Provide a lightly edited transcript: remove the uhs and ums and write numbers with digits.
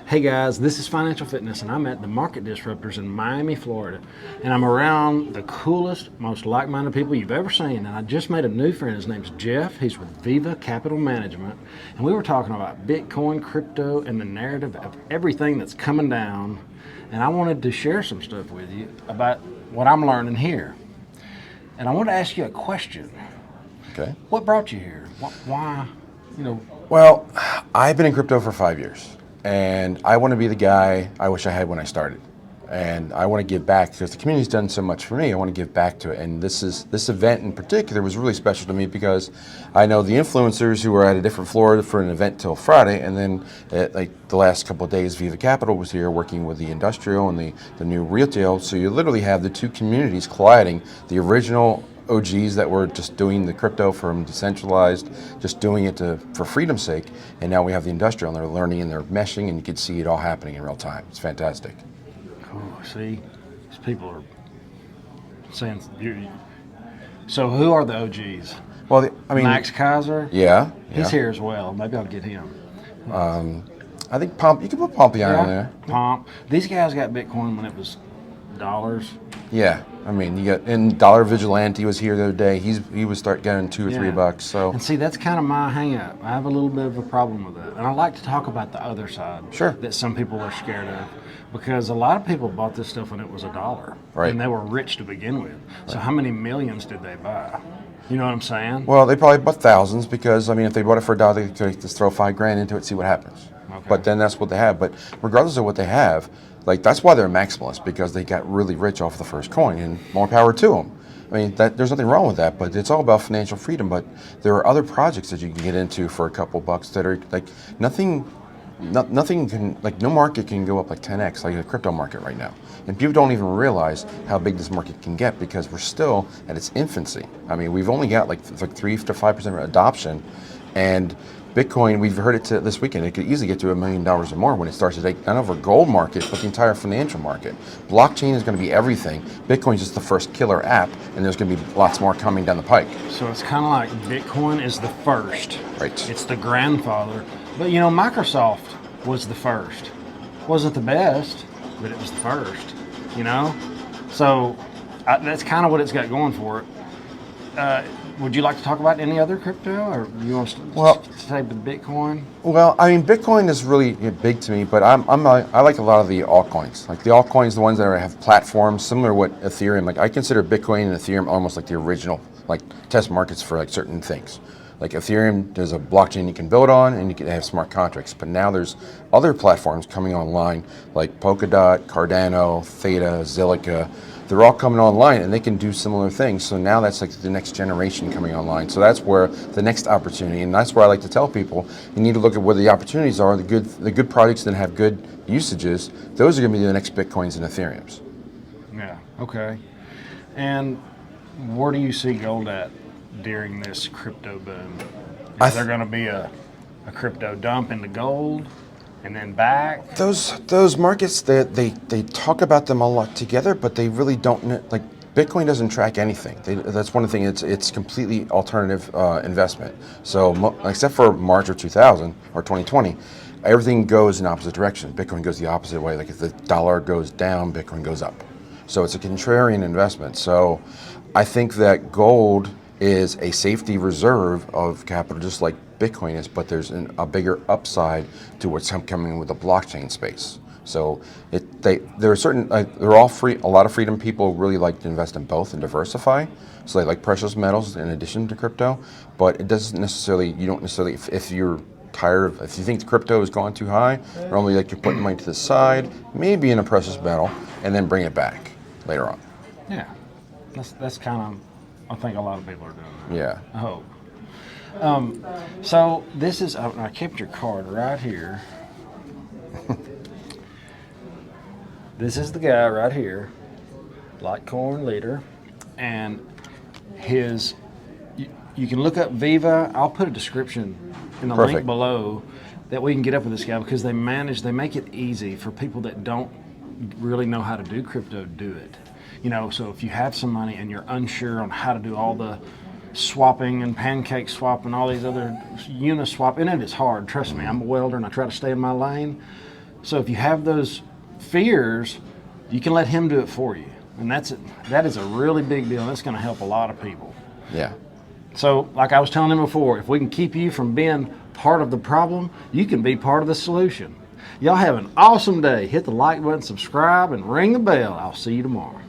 Hey guys, this is Financial Fitness and I'm at the Market Disruptors in Miami, Florida. And I'm around the coolest, most like-minded people you've ever seen. And I just made a new friend. His name's Jeff. He's with Viva Capital Management. And we were talking about Bitcoin, crypto, and the narrative of everything that's coming down. And I wanted to share some stuff with you about what I'm learning here. And I want to ask you a question. Okay. What brought you here? Why, Well, I've been in crypto for 5 years. And I want to be the guy I wish I had when I started. And I want to give back because the community's done so much for me. I want to give back to it. And this event in particular was really special to me because I know the influencers who were at a different floor for an event till Friday. And then like the last couple of days, Viva Capital was here working with the industrial and the new retail. So you literally have the two communities colliding. The original OGs that were just doing the crypto from decentralized, just doing it for freedom's sake, and now we have the industrial, and they're learning and they're meshing, and you can see it all happening in real time. It's fantastic. Cool. See, these people are saying. So who are the OGs? Well, I mean, Max Kaiser. Yeah, He's here as well. Maybe I'll get him. I think Pomp. You can put Pompeon on there. Pomp. These guys got Bitcoin when it was dollars. Yeah, I mean, you got and Dollar Vigilante was here the other day. He would start getting $2 or $3. So and see, that's kind of my hang-up. I have a little bit of a problem with that, and I like to talk about the other side. Sure. That some people are scared of, because a lot of people bought this stuff when it was $1, right? And they were rich to begin with. Right. So how many millions did they buy? You know what I'm saying? Well, they probably bought thousands because I mean, if they bought it for $1, they could just throw $5,000 into it, see what happens. Okay. But then that's what they have. But regardless of what they have. Like, that's why they're maximalists, because they got really rich off the first coin, and more power to them. I mean, there's nothing wrong with that, but it's all about financial freedom. But there are other projects that you can get into for a couple bucks that are like nothing can, like, no market can go up like 10x like the crypto market right now. And people don't even realize how big this market can get because we're still at its infancy. I mean, we've only got like 3 to 5% adoption, and Bitcoin, we've heard it this weekend, it could easily get to $1 million or more when it starts to take not over gold market, but the entire financial market. Blockchain is going to be everything. Bitcoin is just the first killer app, and there's going to be lots more coming down the pike. So it's kind of like Bitcoin is the first. Right. It's the grandfather. But Microsoft was the first. Wasn't the best, but it was the first, So that's kind of what it's got going for it. Would you like to talk about any other crypto, or you want to stay with Bitcoin? Well, I mean, Bitcoin is really big to me, but I like a lot of the altcoins. Like the altcoins, the ones that have platforms similar to what Ethereum. Like I consider Bitcoin and Ethereum almost like the original, like test markets for like certain things. Like Ethereum, there's a blockchain you can build on, and you can have smart contracts. But now there's other platforms coming online, like Polkadot, Cardano, Theta, Zilliqa. They're all coming online, and they can do similar things. So now that's like the next generation coming online. So that's where the next opportunity, and that's where I like to tell people, you need to look at where the opportunities are, the good projects that have good usages. Those are going to be the next Bitcoins and Ethereums. Yeah. Okay. And where do you see gold at during this crypto boom? Is there going to be a crypto dump into gold? And then back. Those markets, they talk about them a lot together, but they really don't. Like Bitcoin doesn't track anything. That's one of the things. It's completely alternative investment. So except for March of 2000 or 2020, everything goes in opposite direction. Bitcoin goes the opposite way. Like if the dollar goes down, Bitcoin goes up. So it's a contrarian investment. So I think that gold is a safety reserve of capital, just like Bitcoin is, but there's a bigger upside to what's coming with the blockchain space. So there are certain, they're all free. A lot of freedom people really like to invest in both and diversify. So they like precious metals in addition to crypto, but it doesn't necessarily, you don't necessarily, if you're tired of, if you think the crypto has gone too high, normally like you're putting money to the side, maybe in a precious metal, and then bring it back later on. Yeah, that's kind of, I think a lot of people are doing that. Yeah. I hope. So this is, I kept your card right here. This is the guy right here, LiteCoin leader, and you can look up Viva. I'll put a description in the link below that we can get up with this guy, because they make it easy for people that don't really know how to do crypto to do it. So if you have some money and you're unsure on how to do all the swapping and pancake swap and all these other Uniswap, and it is hard, trust me. I'm a welder and I try to stay in my lane. So if you have those fears, you can let him do it for you. And that is a really big deal. That's going to help a lot of people. Yeah. So like I was telling him before, if we can keep you from being part of the problem, you can be part of the solution. Y'all have an awesome day. Hit the like button, subscribe, and ring the bell. I'll see you tomorrow.